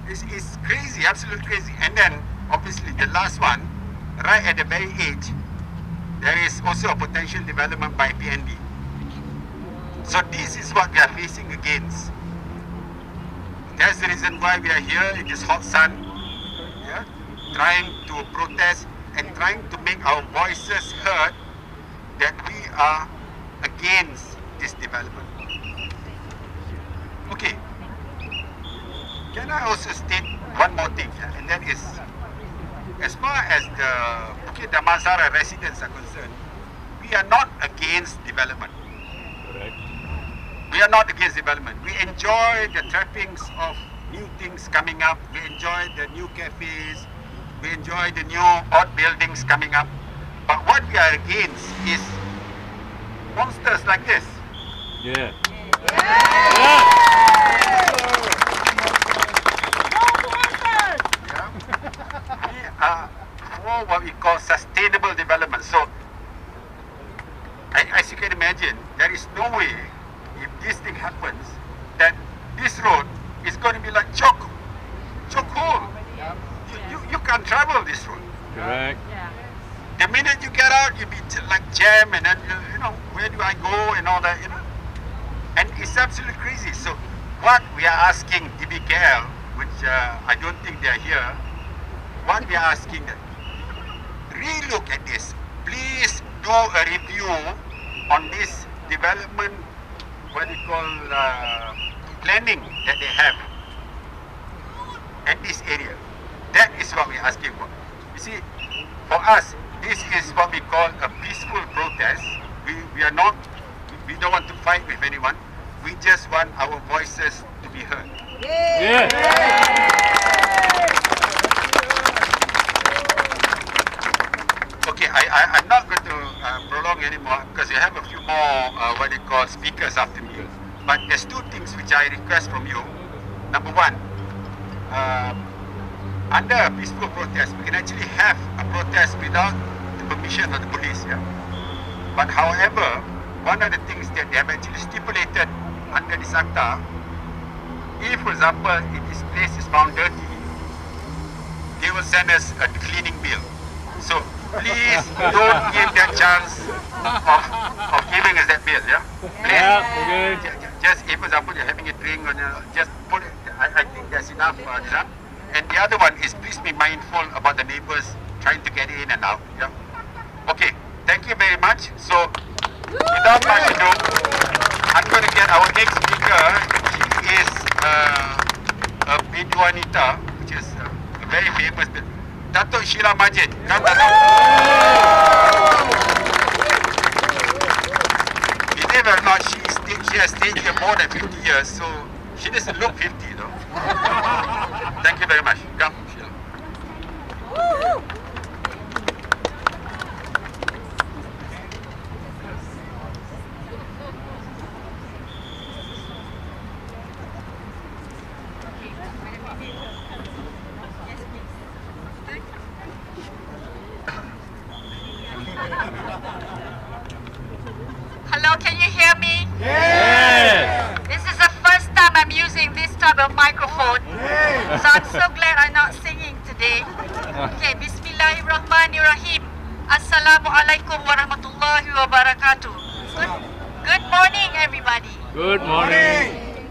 It's crazy, absolutely crazy. And then, obviously, the last one, right at the very edge, there is also a potential development by PNB. So this is what we are facing against. That's the reason why we are here in this hot sun, yeah, trying to protest and trying to make our voices heard that we are against this development. Okay. Can I also state one more thing, yeah? And that is, as far as the Bukit Damansara residents are concerned, we are not against development. Correct. We are not against development. We enjoy the trappings of new things coming up. We enjoy the new cafes. We enjoy the new odd buildings coming up. But what we are against is monsters like this. Yeah. We are for what we call sustainable development. So, as you can imagine, there is no way, if this thing happens, that this road is going to be like choke hole. You can't travel this road. Correct. The minute you get out, you be like jam, and then you know, where do I go and all that, you know. And it's absolutely crazy. So what we are asking DBKL, which I don't think they are here, what we are asking them, relook at this. Please do a review on this development, what we call planning that they have at this area. That is what we are asking for. You see, for us, this is what we call a peaceful protest. We are not, we don't want to fight with anyone. We just want our voices to be heard. Yeah. Okay, I'm not going to prolong anymore because we have a few more what they call speakers after me. But there's two things which I request from you. Number one, under a peaceful protest, we can actually have a protest without the permission of the police. Yeah? But however, one of the things that they have actually stipulated under this acta, if, for example, if this place is found dirty, they will send us a cleaning bill. So please don't give that chance of giving us that bill. Yeah, please. Yeah, okay. Just if, for example, you're having a drink, and just put it. I think that's enough. And the other one is, please be mindful about the neighbors trying to get in and out. Yeah. Okay. Thank you very much. So, without much ado, I'm going to get our next speaker. She is a Biduanita, which is a very famous Datuk Sheila Majid. Come, Datuk. Believe it or not, she has stayed here more than 50 years, so she doesn't look 50, though. Thank you very much. Come, Sheila. Hello, can you hear me? Yes. This is the first time I'm using this type of microphone. So I'm so glad I'm not singing today. Okay, Bismillahirrahmanirrahim. Assalamualaikum warahmatullahi wabarakatuh. Good morning, everybody. Good morning.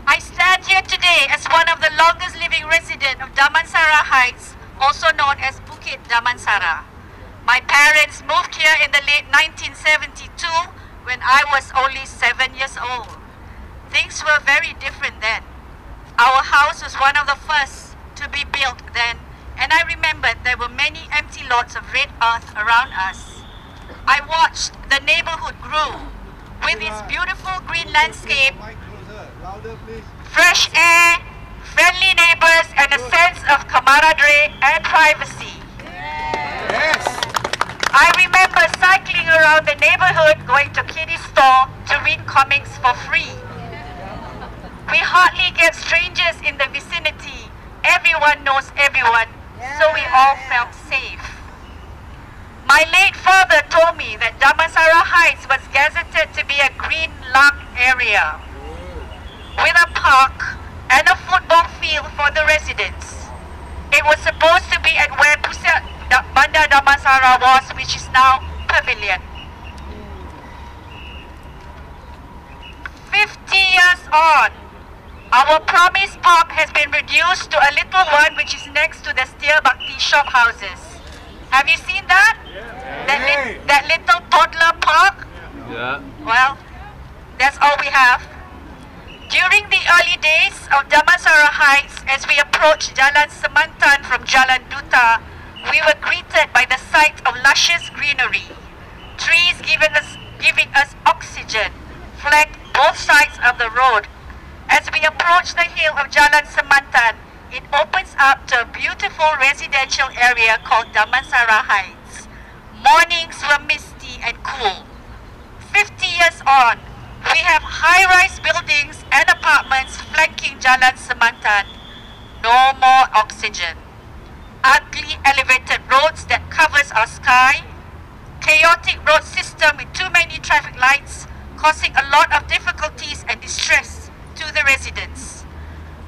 I stand here today as one of the longest living residents of Damansara Heights, also known as Bukit Damansara. My parents moved here in the late 1972 when I was only 7 years old. Things were very different then. Our house was one of the first to be built then, and I remembered there were many empty lots of red earth around us. I watched the neighborhood grow with its beautiful green landscape, fresh air, friendly neighbors, and a sense of camaraderie and privacy. Yes. I remember cycling around the neighborhood, going to Kitty's store to read comics for free. We hardly get strangers in the vicinity. Everyone knows everyone, so we all felt safe. My late father told me that Damansara Heights was gazetted to be a green lung area with a park and a football field for the residents. It was supposed to be at where Pusat Bandar Damansara was, which is now Pavilion. 50 years on, our promised park has been reduced to a little one which is next to the Setia Bhakti shop houses. Have you seen that? That little toddler park? Yeah. Well, that's all we have. During the early days of Damansara Heights, as we approached Jalan Semantan from Jalan Duta, we were greeted by the sight of luscious greenery. Trees giving us oxygen flanked both sides of the road. As we approach the hill of Jalan Semantan, it opens up to a beautiful residential area called Damansara Heights. Mornings were misty and cool. 50 years on, we have high-rise buildings and apartments flanking Jalan Semantan. No more oxygen. Ugly elevated roads that covers our sky. Chaotic road system with too many traffic lights, causing a lot of difficulties and distress to the residents.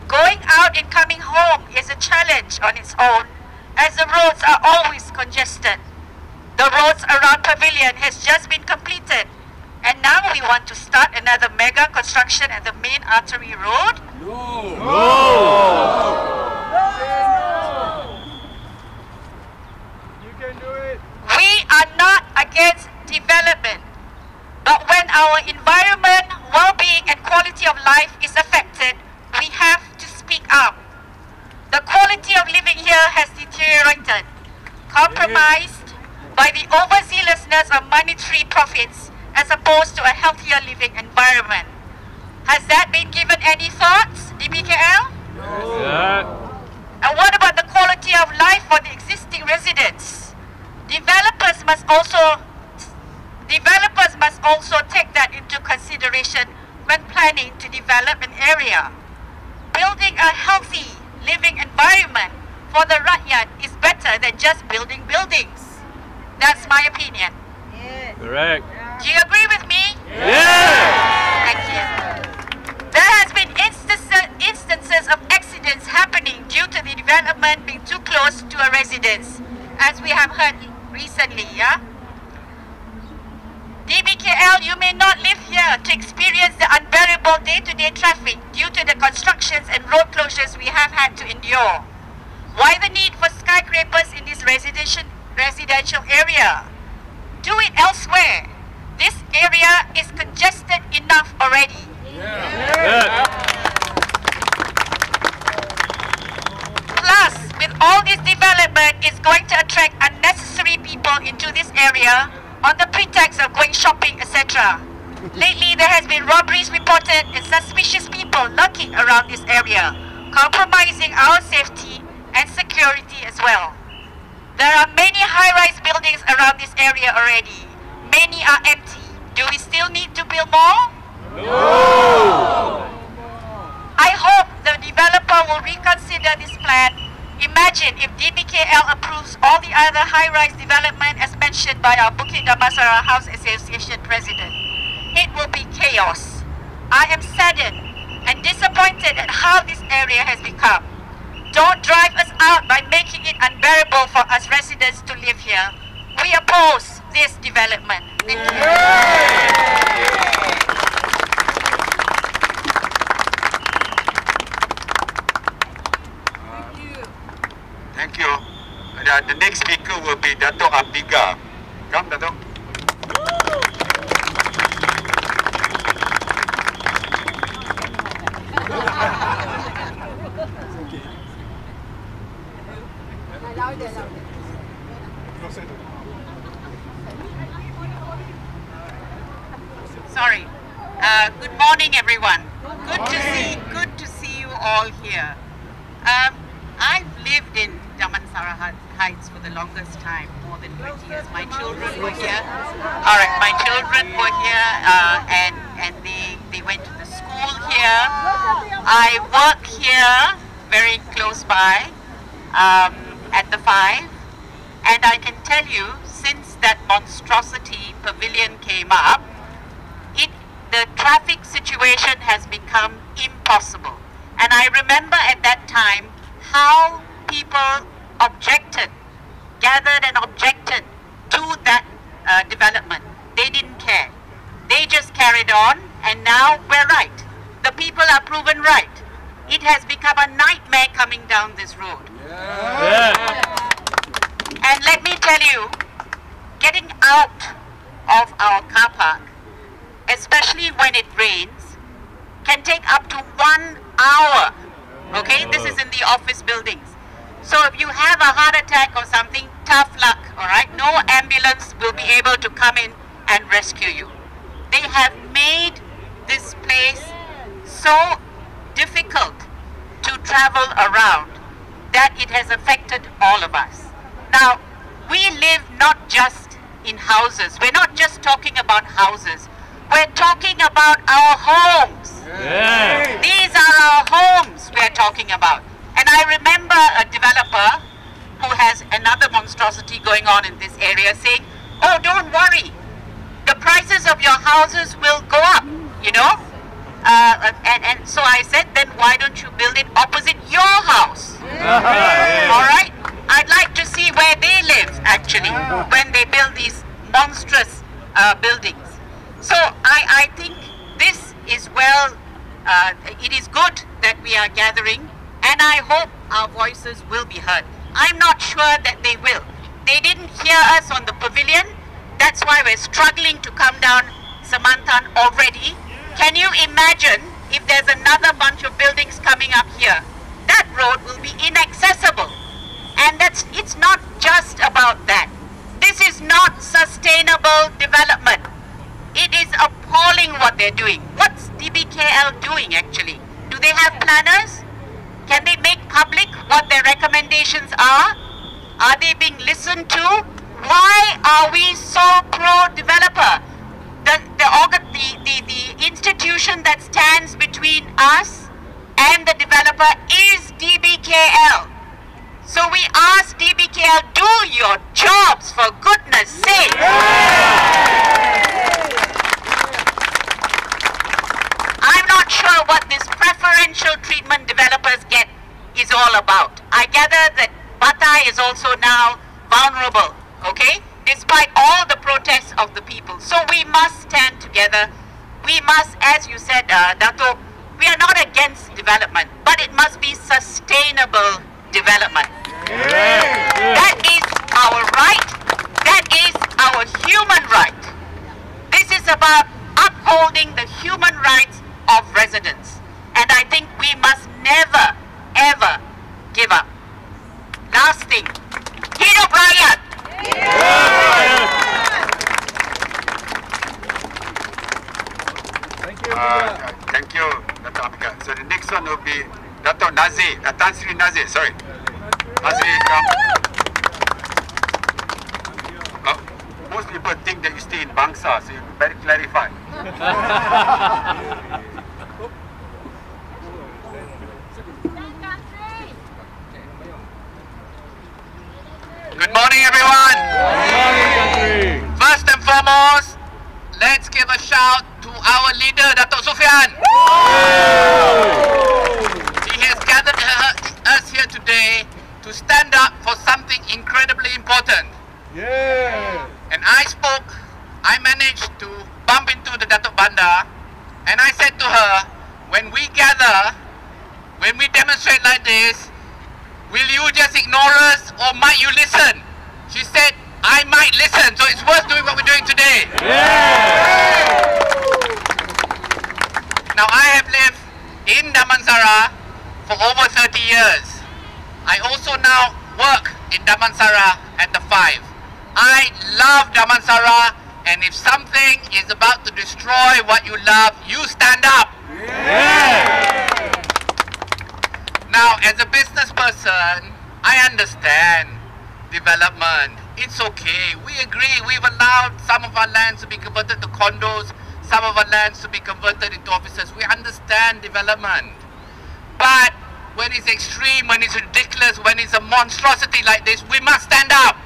Going out and coming home is a challenge on its own, as the roads are always congested. The roads around Pavilion has just been completed, and now we want to start another mega construction at the main artery road? You can do it. We are not against development, but when our environment, well-being and quality of life is affected, we have to speak up. The quality of living here has deteriorated, compromised by the overzealousness of monetary profits as opposed to a healthier living environment. Has that been given any thoughts, DBKL? Yeah. And what about the quality of life for the existing residents? Developers must also take that into consideration when planning to develop an area. Building a healthy living environment for the rakyat is better than just building buildings. That's my opinion. Correct. Do you agree with me? Yeah. Thank you. There has been instances of accidents happening due to the development being too close to a residence, as we have heard recently, yeah? DBKL, you may not live here to experience the unbearable day-to-day traffic due to the constructions and road closures we have had to endure. Why the need for skyscrapers in this residential area? Do it elsewhere. This area is congested enough already. Yeah. Plus, with all this development, it's going to attract unnecessary people into this area on the pretext of going shopping, etc. Lately, there has been robberies reported and suspicious people lurking around this area, compromising our safety and security as well. There are many high-rise buildings around this area already. Many are empty. Do we still need to build more? No. I hope the developer will reconsider this plan. Imagine if DBKL approves all the other high-rise development as mentioned by our Bukit Damansara House Association president. It will be chaos. I am saddened and disappointed at how this area has become. Don't drive us out by making it unbearable for us residents to live here. We oppose this development. Thank you. Thank you. The next speaker will be Dato' Abiga. Come, Dato'. Sorry. Good morning, everyone. Good to see you all here. I've lived in Damansara Heights for the longest time, more than 20 years. My children were here. All right, my children were here, and they went to the school here. I work here, very close by, at the 5, and I can tell you, since that monstrosity pavilion came up, the traffic situation has become impossible. And I remember at that time how people objected, gathered and objected to that development. They didn't care. They just carried on, and now we're right. The people are proven right. It has become a nightmare coming down this road. Yeah. And let me tell you, getting out of our car park, especially when it rains, can take up to 1 hour. Okay, this is in the office buildings. So if you have a heart attack or something, tough luck, all right? No ambulance will be able to come in and rescue you. They have made this place so difficult to travel around that it has affected all of us. Now, we live not just in houses. We're not just talking about houses. We're talking about our homes. Yeah. These are our homes we're talking about. And I remember a developer who has another monstrosity going on in this area saying, oh, don't worry, the prices of your houses will go up, you know. And so I said, then why don't you build it opposite your house? All right? I'd like to see where they live, actually, when they build these monstrous buildings. So I think this is it is good that we are gathering, and I hope our voices will be heard. I'm not sure that they will. They didn't hear us on the pavilion. That's why we're struggling to come down Samanthan already. Can you imagine if there's another bunch of buildings coming up here? That road will be inaccessible. And it's not just about that. This is not sustainable development. It is appalling what they're doing. What's DBKL doing actually? Do they have planners? Can they make public what their recommendations are? Are they being listened to? Why are we so pro-developer? The institution that stands between us and the developer is DBKL. So we ask DBKL, do your jobs for goodness sake. I'm not sure what this preferential treatment developers get is all about. I gather that bantah is also now vulnerable, okay? Despite all the protests of the people. So we must stand together. We must, as you said, Dato', we are not against development, but it must be sustainable development. That is our right. That is our human right. This is about upholding the human rights of residents. And I think we must never, ever give up. Last thing, hidup rakyat! Thank you, Dato' Amika. So the next one will be Dato' Nazir, Tan Sri Nazir, sorry. Nazir, come. Most people think that you stay in Bangsa, so you better clarify. Good morning, everyone. First and foremost, let's give a shout to our leader, Dato' Sufyan. He has gathered us here today to stand up for something incredibly important. And I managed to bump into the Dato' Banda, and I said to her, when we gather, when we demonstrate like this, will you just ignore us or might you listen? She said, I might listen, so it's worth doing what we're doing today. Now I have lived in Damansara for over 30 years. I also now work in Damansara at the 5. I love Damansara, and if something is about to destroy what you love, you stand up. Now, as a business person, I understand development. It's okay. We agree. We've allowed some of our lands to be converted to condos, some of our lands to be converted into offices. We understand development. But when it's extreme, when it's ridiculous, when it's a monstrosity like this, we must stand up.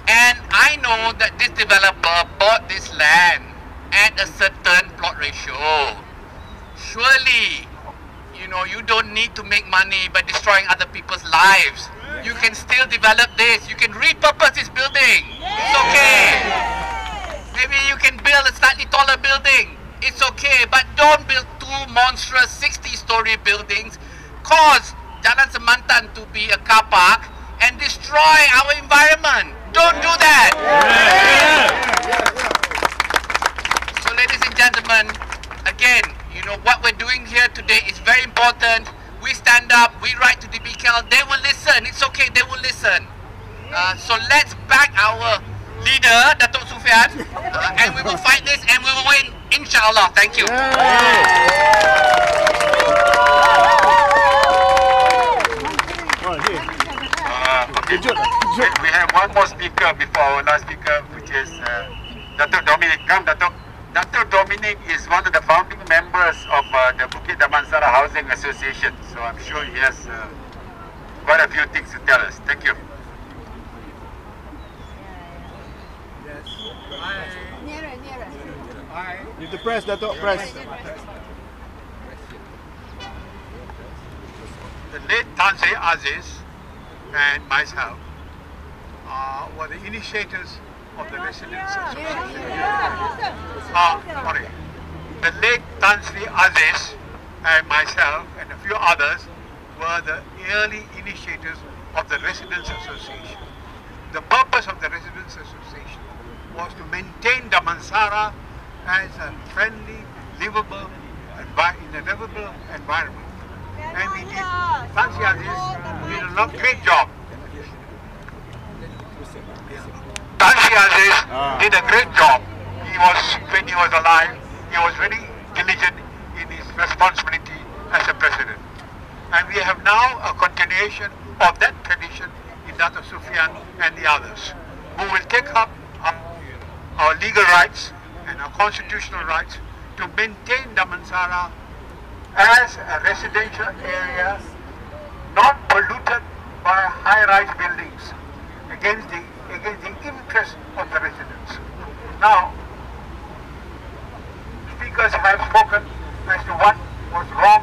And I know that this developer bought this land at a certain plot ratio. surely, you know, you don't need to make money by destroying other people's lives. You can still develop this. You can repurpose this building. It's okay. Maybe you can build a slightly taller building. It's okay. But don't build two monstrous 60-story buildings, cause Jalan Semantan to be a car park, and destroy our environment. Don't do that. So ladies and gentlemen, again, you know, what we're doing here today is very important. We stand up, we write to DBKL, they will listen. It's okay, they will listen. So let's back our leader, Datuk Sufian, and we will fight this and we will win, inshallah. Thank you. Okay, we have one more speaker before our last speaker, which is Datuk Dominic. Come, Datuk. Datuk Dominic is one of the founding members of the Bukit Damansara Housing Association, so I'm sure he has quite a few things to tell us. Thank you. Need to press, Datuk, press. The late Tan Sri Aziz and myself were the initiators of the Residents Association. Sorry. The late Tan Sri Aziz and myself and a few others were the early initiators of the Residents Association. The purpose of the Residents Association was to maintain Damansara as a friendly, livable environment. And we did. Tan Sri Aziz did a great job. Tan Sri Aziz did a great job. When he was alive, he was very diligent in his responsibility as a president. And we have now a continuation of that tradition in Dr. Sufian and the others, who will take up our legal rights and our constitutional rights to maintain Damansara as a residential area not polluted by high-rise buildings against the interest of the residents. Now, speakers have spoken as to what was wrong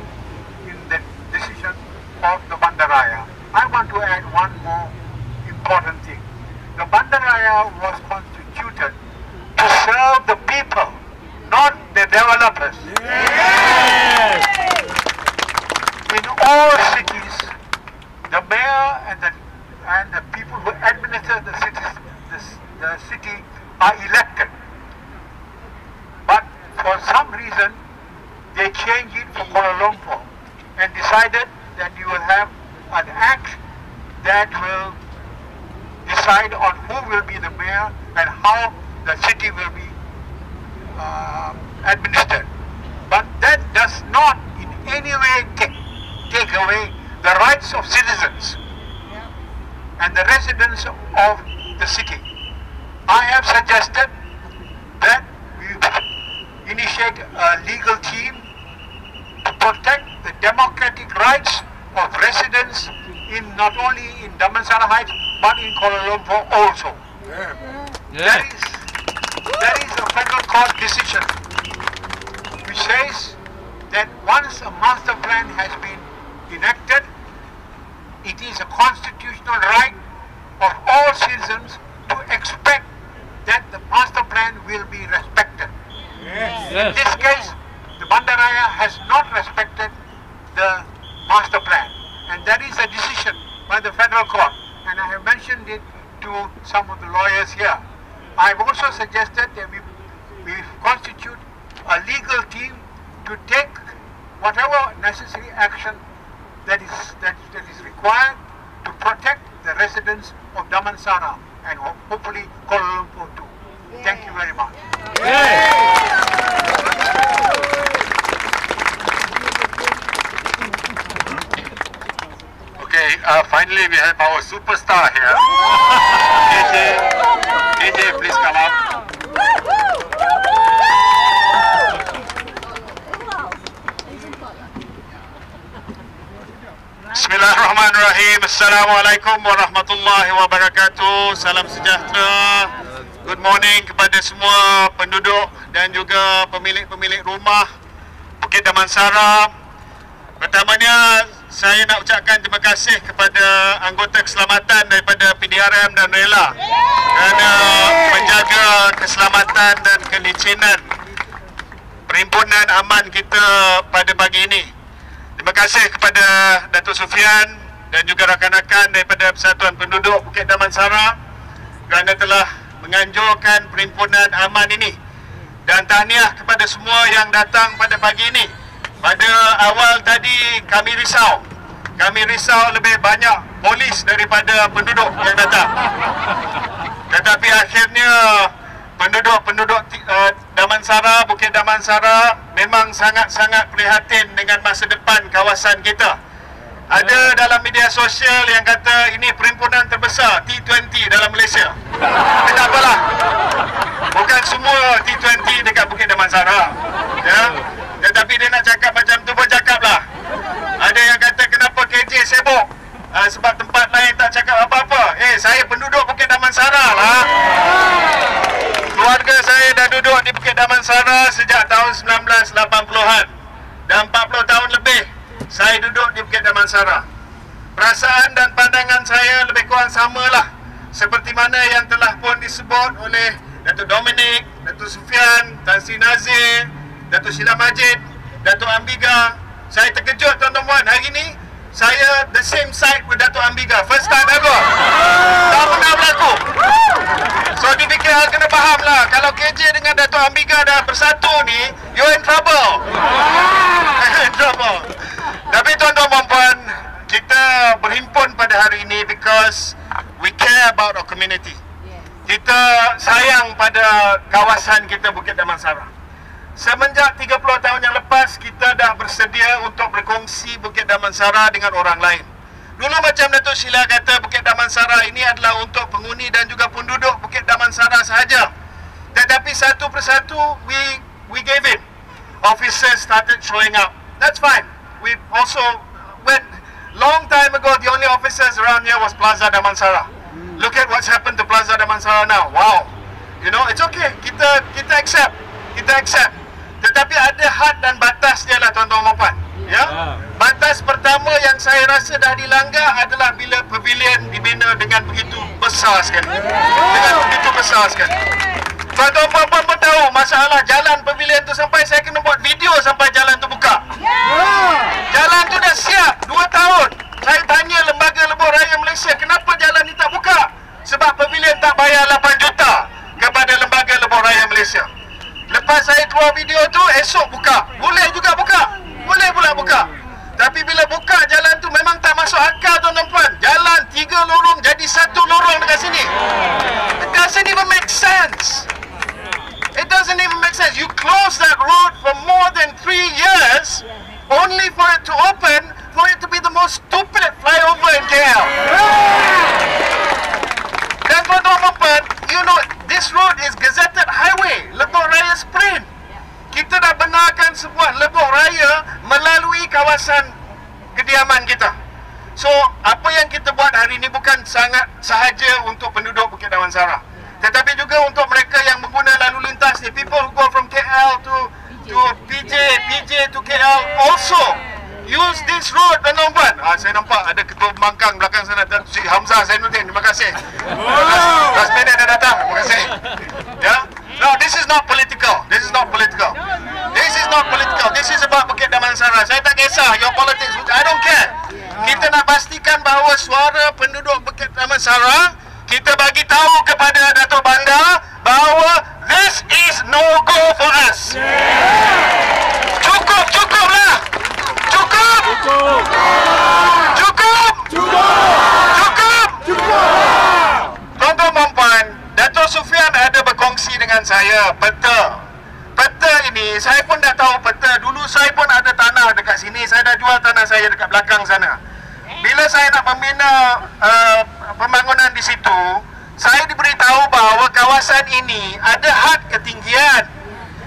in the decision of the Bandaraya. I want to add one more important thing. The Bandaraya was constituted to serve the people, not the developers. Yes. In all cities, the mayor and the people who administer the city are elected. But for some reason, they changed it for Kuala Lumpur and decided that you will have an act that will decide on who will be the mayor and how the city will be administered. But that does not in any way take away the rights of citizens and the residents of the city. I have suggested that we initiate a legal team to protect the democratic rights of residents in not only in Damansara Heights but in Kuala Lumpur also. There is a federal court decision which says that once a master plan has been enacted, it is a constitutional right of all citizens to expect that the master plan will be respected. In this case, the Bandaraya has not respected the master plan, and that is a decision by the federal court, and I have mentioned it to some of the lawyers here. I have also suggested that we constitute a legal team to take whatever necessary action that is required to protect the residents of Damansara and hopefully Kuala Lumpur too. Thank you very much. Okay, finally we have our superstar here. KJ, please come up. Bismillahirrahmanirrahim. Assalamualaikum warahmatullahi wabarakatuh. Salam sejahtera. Good morning kepada semua penduduk dan juga pemilik-pemilik rumah Bukit Damansara. Pertamanya, saya nak ucapkan terima kasih kepada anggota keselamatan daripada PDRM dan Rela kerana menjaga keselamatan dan kelicinan perhimpunan aman kita pada pagi ini. Terima kasih kepada Datuk Sufian dan juga rakan-rakan daripada Persatuan Penduduk Bukit Damansara kerana telah menganjurkan perhimpunan aman ini. Dan tahniah kepada semua yang datang pada pagi ini. Pada awal tadi kami risau. Kami risau lebih banyak polis daripada penduduk yang datang. Tetapi akhirnya penduduk Damansara, Bukit Damansara memang sangat-sangat prihatin dengan masa depan kawasan kita. Ada dalam media sosial yang kata ini perhimpunan terbesar T20 dalam Malaysia. Tapi tak apalah. Bukan semua T20 dekat Bukit Damansara. Ya. Tetapi dia nak cakap macam tu pun cakaplah. Ada yang kata kenapa KJ sibuk? Sebab tempat lain tak cakap apa-apa. Saya penduduk Bukit Damansara lah. Keluarga saya dah duduk di Bukit Damansara sejak tahun 1980-an. Dan 40 tahun lebih saya duduk di Bukit Damansara. Perasaan dan pandangan saya lebih kurang samalah seperti mana yang telah pun disebut oleh Datuk Dominic, Datuk Sufian, Tan Sri Nazir, Datuk Sheila Majid, Datuk Ambiga. Saya terkejut tuan-tuan, hari ni saya the same side with Datuk Ambiga. First time ever. Tak pernah berlaku. So dipikir kena faham lah, kalau KJ dengan Datuk Ambiga dah bersatu ni, you're in trouble. In trouble. Tapi tuan-tuan dan puan, kita berhimpun pada hari ini because we care about our community. Kita sayang pada kawasan kita Bukit Damansara. Semenjak 30 tahun yang lepas, kita dah bersedia untuk berkongsi Bukit Damansara dengan orang lain. Dulu macam Datuk Sheila kata, Bukit Damansara ini adalah untuk penghuni dan juga penduduk Bukit Damansara sahaja. Tetapi satu persatu, we gave in. Officers started showing up. That's fine. We also went, long time ago, the only officers around here was Plaza Damansara. Look at what's happened to Plaza Damansara now. Wow. You know, it's okay. Kita accept. Kita accept. Tetapi ada had dan batas dia lah tuan-tuan dan puan. Ya? Batas pertama yang saya rasa dah dilanggar adalah bila pavilion dibina dengan begitu besar sekali. Dengan begitu besar sekali. Tuan-tuan dan puan pun tahu masalah jalan pavilion tu sampai saya kena buat video sampai jalan tu buka. Jalan tu dah siap 2 tahun. Saya tanya Lembaga Lebuh Raya Malaysia, kenapa jalan ni tak buka? Sebab pavilion tak bayar 8 juta kepada Lembaga Lebuh Raya Malaysia. Lepas saya keluar video tu, esok buka. Boleh juga buka. Boleh pula buka. Tapi bila buka jalan tu memang tak masuk akal tuan-tuan puan. Jalan 3 lorong jadi 1 lorong dekat sini. It doesn't even make sense. It doesn't even make sense. You close that road for more than 3 years only for it to open, for it to be the most stupid flyover in KL. Dan tuan-tuan puan, you know, this road is gazetted highway, Lebuh Raya Sprint. Kita dah benarkan sebuah lebuh raya melalui kawasan kediaman kita. So, apa yang kita buat hari ini bukan sangat sahaja untuk penduduk Bukit Damansara, tetapi juga untuk mereka yang mengguna lalu lintas ni. People who go from KL to PJ to KL also use this road, tuan-tuan. Saya nampak ada ketua pembangkang belakang sana, Si Hamzah Zainuddin. Terima kasih. Last minute dah datang. Terima kasih. Ya. No, this is not political. This is not political. This is not political. This is about Bukit Damansara. Saya tak kisah your politics. I don't care. Kita nak pastikan bahawa suara penduduk Bukit Damansara, kita bagi tahu kepada Datuk Banda bahawa this is no go for us. Cukuplah. Cukup. Tuan-tuan dan puan, Datuk Sufian ada berkongsi dengan saya peta. Peta ini, saya pun dah tahu peta. Dulu saya pun ada tanah dekat sini. Saya dah jual tanah saya dekat belakang sana. Bila saya nak membina pembangunan di situ, saya diberitahu bahawa kawasan ini ada had ketinggian.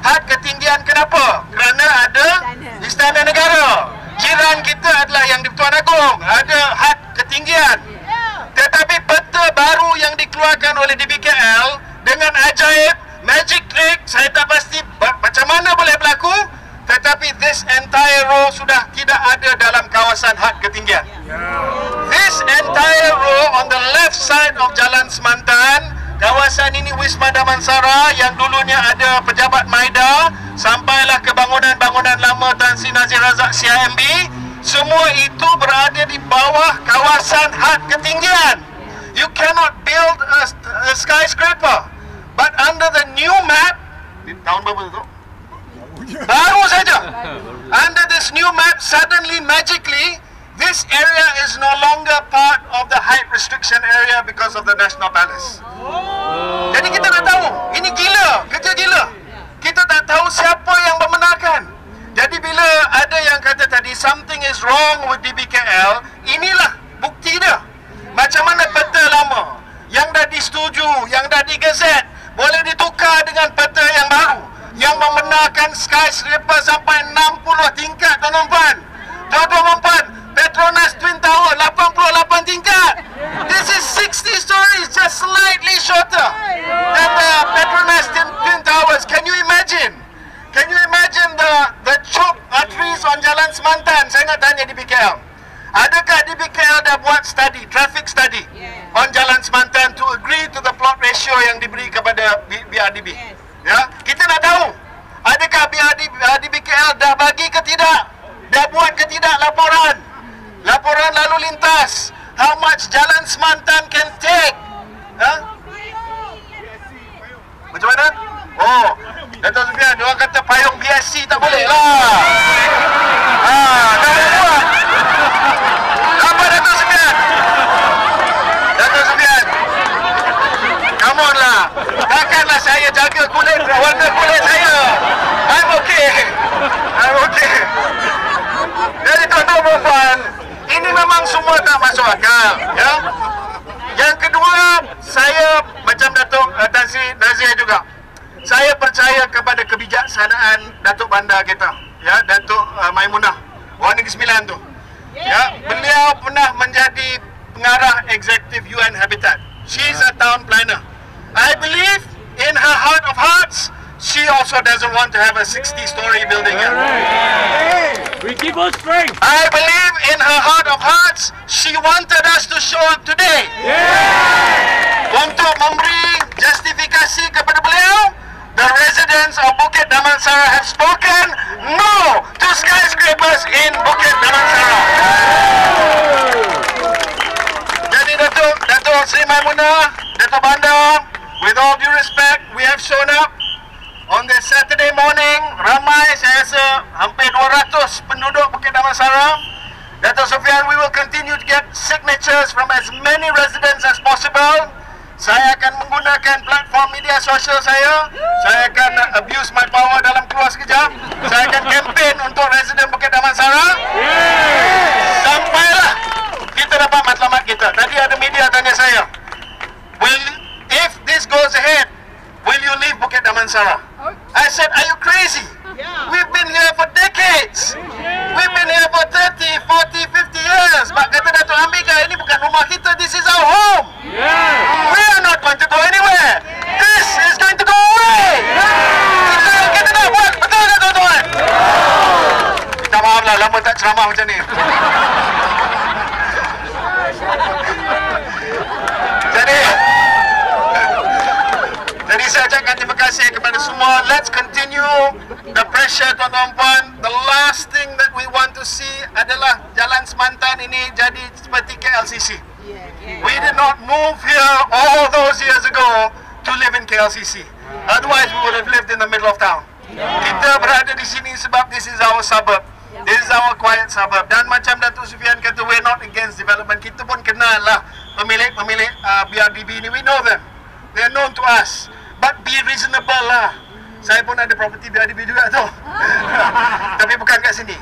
Had ketinggian kenapa? Kerana ada Istana Negara. Jiran kita adalah yang di Pertuan Agong, ada had ketinggian. Tetapi peta baru yang dikeluarkan oleh DBKL dengan ajaib, magic trick, saya tak pasti macam mana boleh berlaku, Tetapi this entire row sudah tidak ada dalam kawasan had ketinggian. This entire row on the left side of Jalan Semantan, kawasan ini Wisma Damansara yang dulunya ada pejabat Maida, sampailah ke bangunan-bangunan lama Tan Sri Nazir Razak CIMB, semua itu berada di bawah kawasan had ketinggian. You cannot build a skyscraper. But under the new map, tahun berapa tu? Baru saja. Under this new map, suddenly, magically, this area is no longer part of the height restriction area because of the National Palace. Jadi kita tak tahu. Ini gila, kerja gila. Kita tak tahu siapa yang membenarkan. Jadi bila ada yang kata tadi something is wrong with DBKL, inilah bukti dia. Macam mana peta lama yang dah disetujui, yang dah digazet, boleh ditukar dengan peta yang baru yang membenarkan skyscraper sampai 60 tingkat, tuan-tuan. Tuan-tuan, Petronas Twin Tower 88 tingkat. This is 60 stories, just slightly shorter than the Petronas Twin Towers. Can you imagine? Can you imagine the choke arteries on Jalan Semantan? Saya nak tanya di BKL. Adakah di BKL dah buat study, traffic study on Jalan Semantan to agree to the plot ratio yang diberi kepada BRDB? Ya, kita nak tahu. Adakah di BKL dah bagi ke tidak? Dah buat ke tidak laporan? Laporan lalu lintas. How much Jalan Semantan can take? Ha? Macam mana? Oh, Dato' Sufian, orang kata payung BSC tak boleh lah. Dah boleh buat. Apa Dato' Sufian? Dato' Sufian, come on lah. Takkanlah saya jaga kulit, warna kulit saya. I'm okay. Jadi tuan-tuan puan, ini memang semua tak masuk akal, ya. Yang kedua, saya macam Datuk Tan Sri Nazir juga. Saya percaya kepada kebijaksanaan Datuk Bandar kita, ya, Datuk Maimunah, Orang Negeri Sembilan tu. Ya, beliau pernah menjadi pengarah eksekutif UN Habitat. She's a town planner. I believe in her heart of hearts, she also doesn't want to have a 60-story building here. We keep on strength. I believe in her heart of hearts, she wanted us to show up today. Untuk memberi justifikasi kepada beliau, the residents of Bukit Damansara have spoken no to skyscrapers in Bukit Damansara. Jadi Datuk Sri Maimunah, Datuk Bandar, with all due respect, we have shown up on this Saturday morning. Ramai, saya rasa hampir 200 penduduk Bukit Damansara. Dato' Sufian, we will continue to get signatures from as many residents as possible. Saya akan menggunakan platform media sosial saya. Saya akan abuse my power dalam keluar sekejap. Saya akan campaign untuk resident Bukit Damansara. Sampailah kita dapat matlamat kita. Tadi ada media tanya saya, if this goes ahead, will you leave Bukit Damansara? I said, are you crazy? We've been here for decades. We've been here for 30, 40, 50 years. Mak kata Datuk Ambika, ini bukan rumah kita. This is our home. We are not going to go anywhere. This is going to go away. Kita nak buat. Betul tak tuan-tuan? Minta maaf lah, lama tak ceramah macam ni. Jadi saya ucapkan terima kasih kepada semua. Let's continue the pressure, tuan-tuan puan. The last thing that we want to see adalah Jalan Semantan ini jadi seperti KLCC. We did not move here all those years ago to live in KLCC. Otherwise, we would have lived in the middle of town. Kita berada di sini sebab this is our suburb. This is our quiet suburb. Dan macam Datuk Sufian kata, we're not against development. Kita pun kenal lah pemilik-pemilik BRDB ini. We know them. They're known to us. But be reasonable lah. Saya pun ada property BRDB juga tu. Tapi bukan kat sini.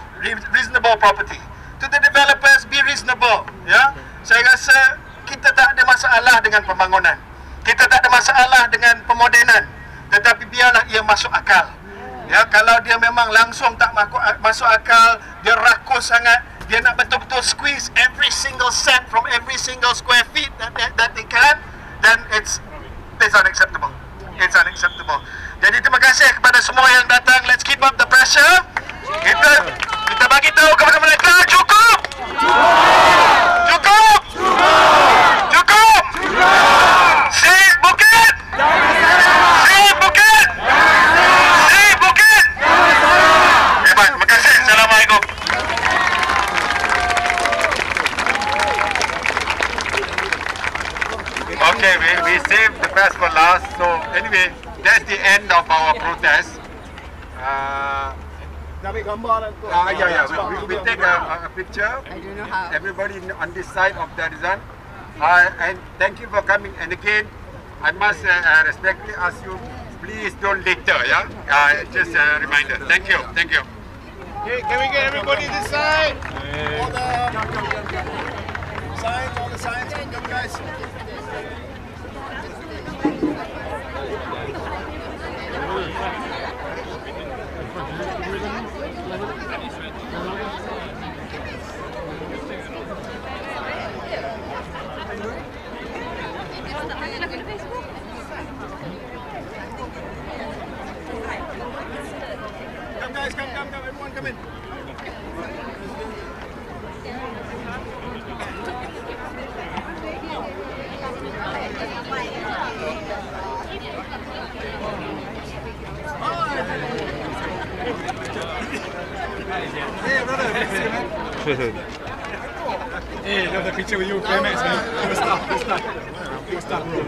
Reasonable property. To the developers, be reasonable. Ya, saya rasa kita tak ada masalah dengan pembangunan. Kita tak ada masalah dengan pemodenan. Tetapi biarlah ia masuk akal. Ya, kalau dia memang langsung tak masuk akal, dia rakus sangat, dia nak betul-betul squeeze every single cent from every single square feet that they can, then it's unacceptable. It's unacceptable. Jadi terima kasih kepada semua yang datang. Let's keep up the pressure. Kita bagi tahu kepada mereka cukup. Cukup. Cukup. Save Bukit. Save Bukit. Save Bukit. Hebat. Terima kasih. Assalamualaikum. Okay, we saved the best for last. So anyway, that's the end of our protest. Yeah. We take a picture. I don't know how. Everybody on this side of the Rizan. And thank you for coming. And again, I must respectfully ask you, please don't litter. Yeah. Just a reminder. Thank you. Thank you. Okay, can we get everybody this side? All the signs, come guys. Come guys, come, everyone come in. Hey brother, hey, love the picture with you, Clemens, man. Good stuff, bro.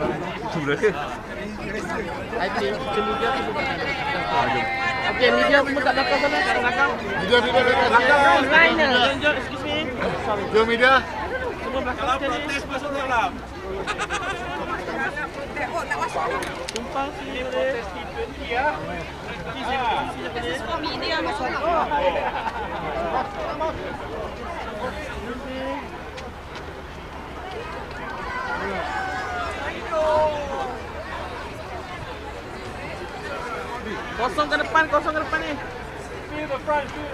Okay, media semua kat belakang sana, kat belakang. Media. Excuse me. Jom media. Semua belakang sekali. Protes masuk dalam. Tumpang sini boleh. Ya. This is for media masuk. Kosong ke depan ni.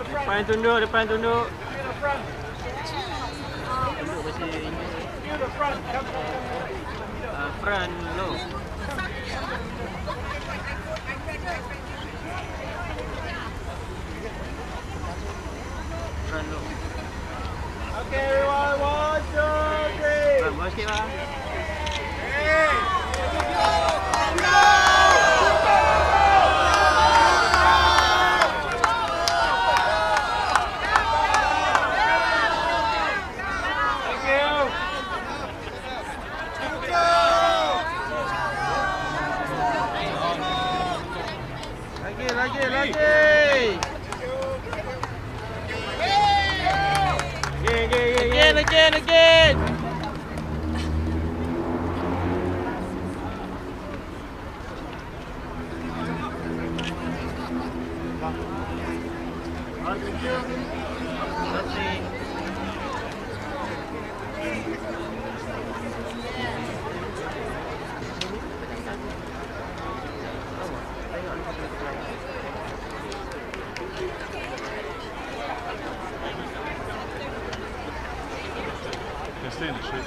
Depan tunduk. Tunduk masih front low. Front low. Okay, everyone, 1, 2, 3. Bawa sikit lah. Lagi. Again. Stay in the shade.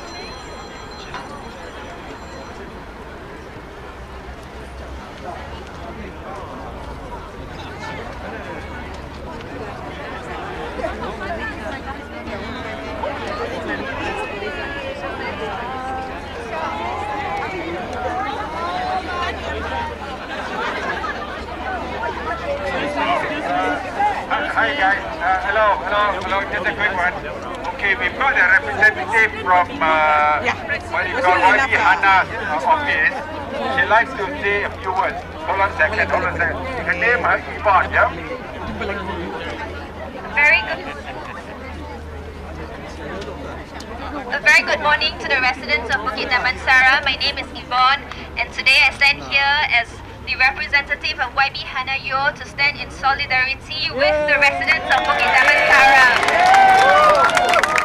Hi guys. Hello. Just a quick one. Okay, we've got a representative from what you call Wadi Hana's office. She likes to say a few words. Hold on a second. Her name is Yvonne, yeah? A very good morning to the residents of Bukit Damansara. My name is Yvonne, and today I stand here as the representative of YB Hana Yo to stand in solidarity with the residents of Bukit Damansara.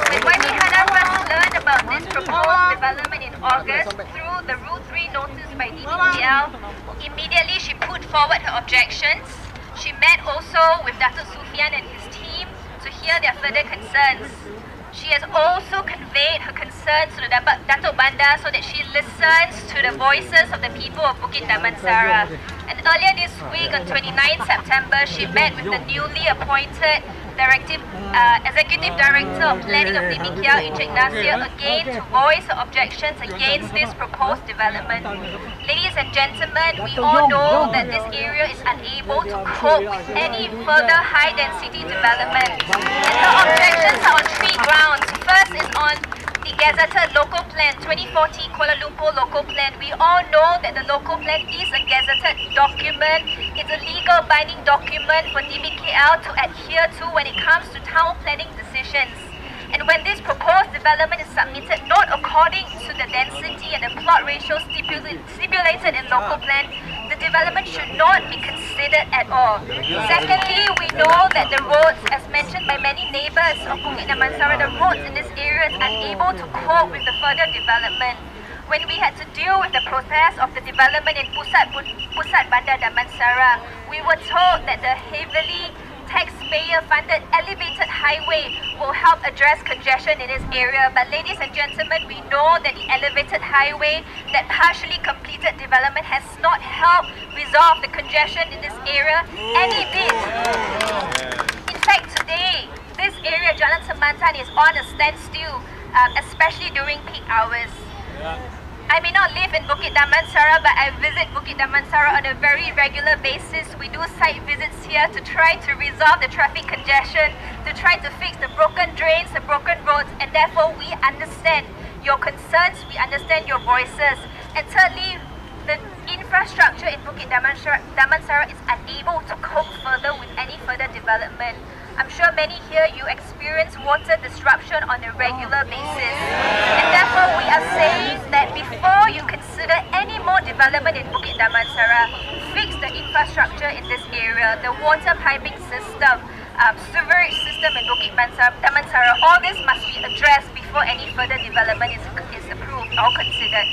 When YB Hana first learned about this proposed development in August through the Rule 3 notice by DBPL, immediately she put forward her objections. She met also with Dr. Sufian and his team to hear their further concerns. She has also conveyed her concerns concerns to the Datuk Bandar so that she listens to the voices of the people of Bukit Damansara. And earlier this week, on 29th September, she met with the newly appointed Executive Director of Planning of Dimikia, Encik Nasir, again to voice her objections against this proposed development. Ladies and gentlemen, we all know that this area is unable to cope with any further high-density development. And her objections are on three grounds. First is on the gazetted local plan, 2040 Kuala Lumpur local plan. We all know that the local plan is a gazetted document. It's a legal binding document for DBKL to adhere to when it comes to town planning decisions. And when this proposed development is submitted not according to the density and the plot ratio stipulated in local plan, the development should not be considered at all. Secondly, we know that the roads, as mentioned by many neighbours of Bukit Damansara, the roads in this area is unable to cope with the further development. When we had to deal with the process of the development in Pusat Bandar Damansara, we were told that the heavily taxpayer-funded elevated highway will help address congestion in this area. But ladies and gentlemen, we know that the elevated highway, that partially completed development, has not helped resolve the congestion in this area any bit. In fact, today, this area, Jalan Semantan, is on a standstill, especially during peak hours. I may not live in Bukit Damansara, but I visit Bukit Damansara on a very regular basis. We do site visits here to try to resolve the traffic congestion, to try to fix the broken drains, the broken roads, and therefore we understand your concerns, we understand your voices. And thirdly, the infrastructure in Bukit Damansara is unable to cope further with any further development. I'm sure many here, you experience water disruption on a regular basis. And therefore, we are saying that before you consider any more development in Bukit Damansara, fix the infrastructure in this area, the water piping system, sewerage system in Bukit Damansara. All this must be addressed before any further development is approved or considered.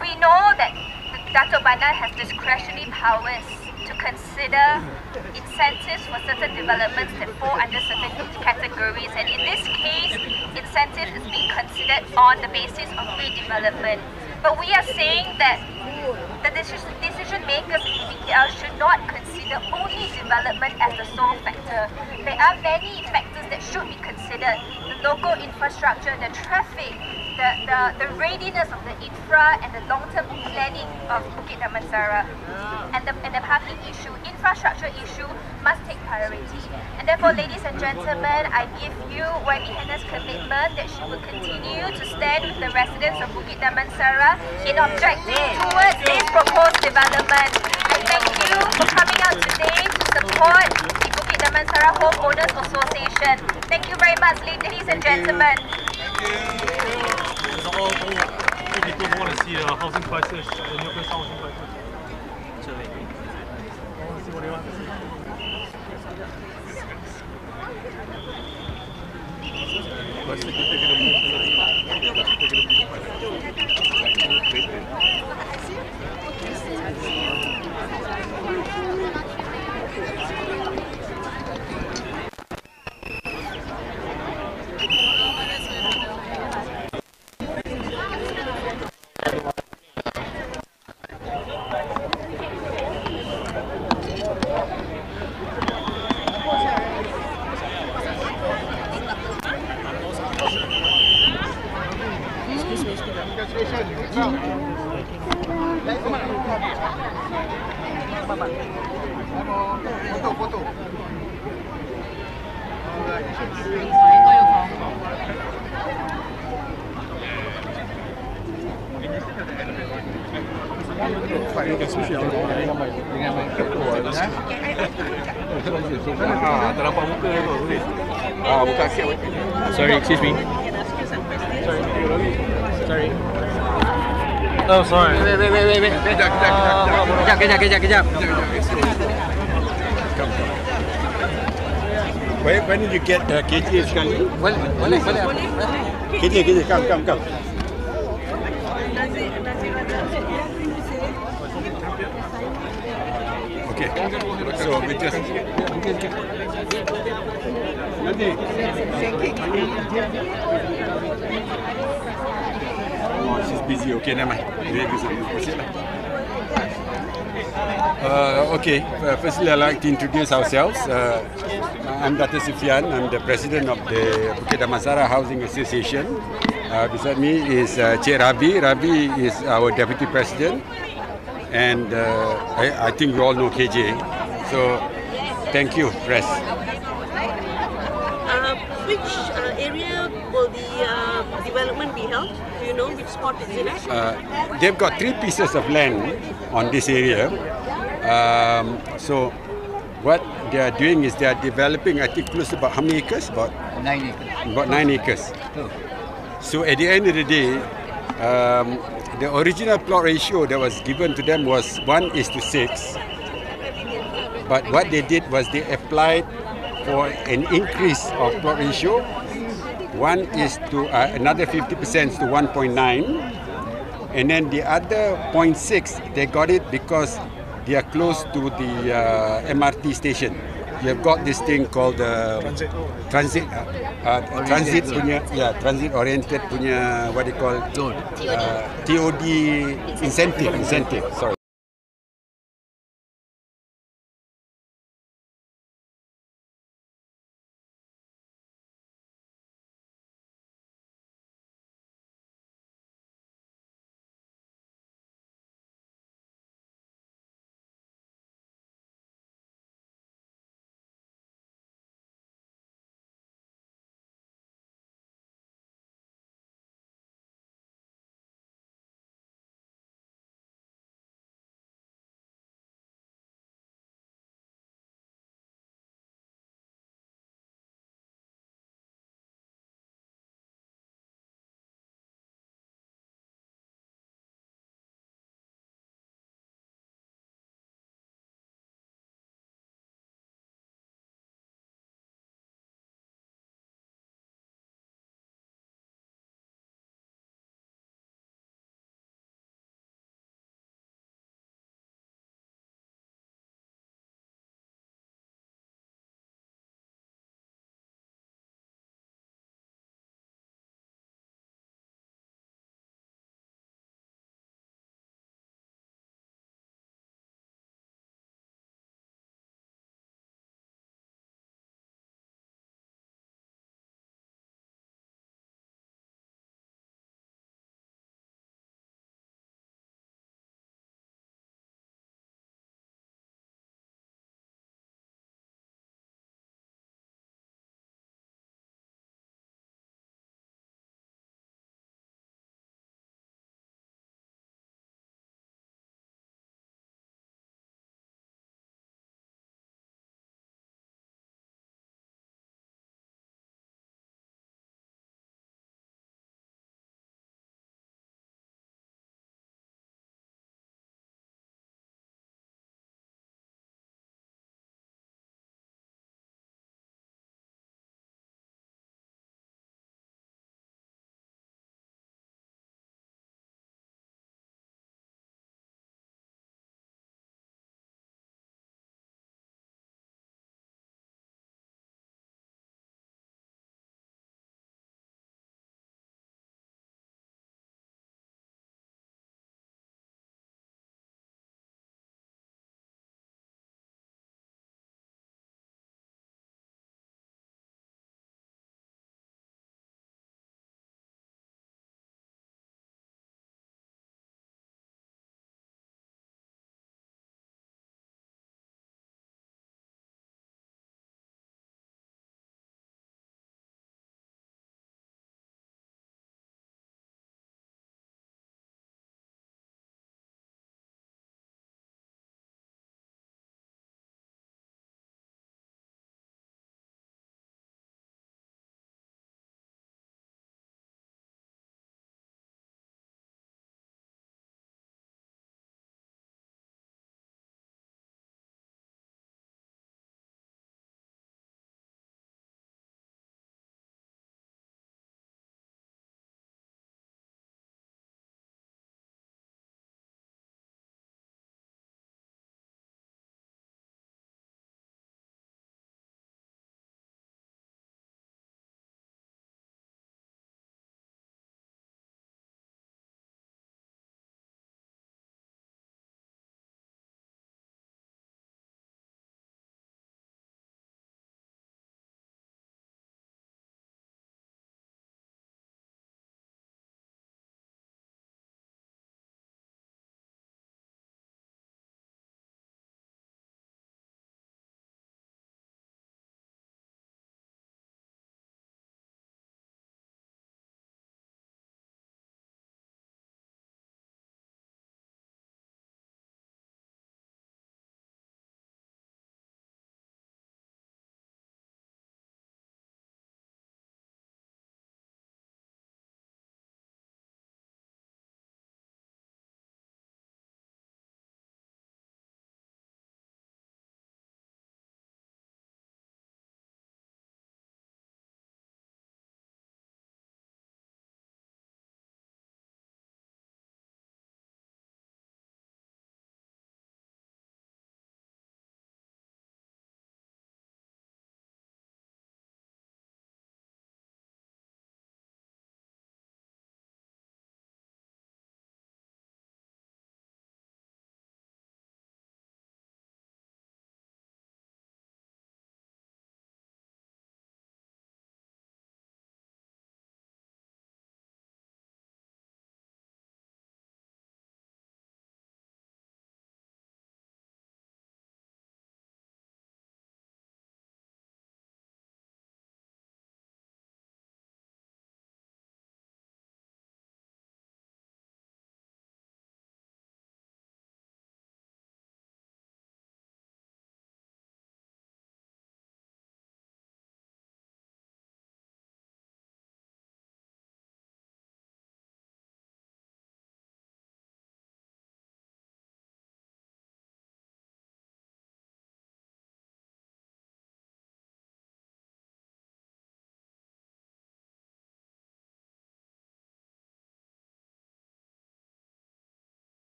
We know that the Datuk Bandar has discretionary powers to consider incentives for certain developments that fall under certain categories, and in this case, incentives is being considered on the basis of redevelopment. But we are saying that the decision makers in DBKL should not consider only development as the sole factor. There are many factors that should be considered: the local infrastructure, the traffic, the readiness of the infra, and the long-term planning of Bukit Damansara, and the parking issue. Infrastructure issue must take priority. And therefore, ladies and gentlemen, I give you YB Hannah's commitment that she will continue to stand with the residents of Bukit Damansara in objecting towards this proposed development. I thank you for coming out today to support the Bukit Damansara Homeowners Association. Thank you very much, ladies and gentlemen. All people want to see the housing prices, the new place housing prices. I want to see what they want to see. Foto. Bukan siap. Sorry, excuse me. Sorry. Oh, sorry. Wait. Kejap. When did you get KJ sekali? Boleh. KJ, come. Okay. So we just nanti. busy. Okay, never mind. Okay, firstly I'd like to introduce ourselves. I'm Dr. Sufian. I'm the president of the Bukit Damansara Housing Association. Beside me is Cik Ravi. Ravi is our deputy president. And I think you all know KJ. So thank you, press. Which area will the development be held? Do you know which spot is it at? They've got 3 pieces of land on this area. So what they are doing is they are developing, I think, close to about how many acres? About 9 acres. About 9 acres. So at the end of the day, the original plot ratio that was given to them was 1:6. But what they did was they applied for an increase of plot ratio. Another 50% to 1.9. And then the other 0.6, they got it because they are close to the MRT station. You have got this thing called transit oriented punya what they call TOD incentive. Sorry.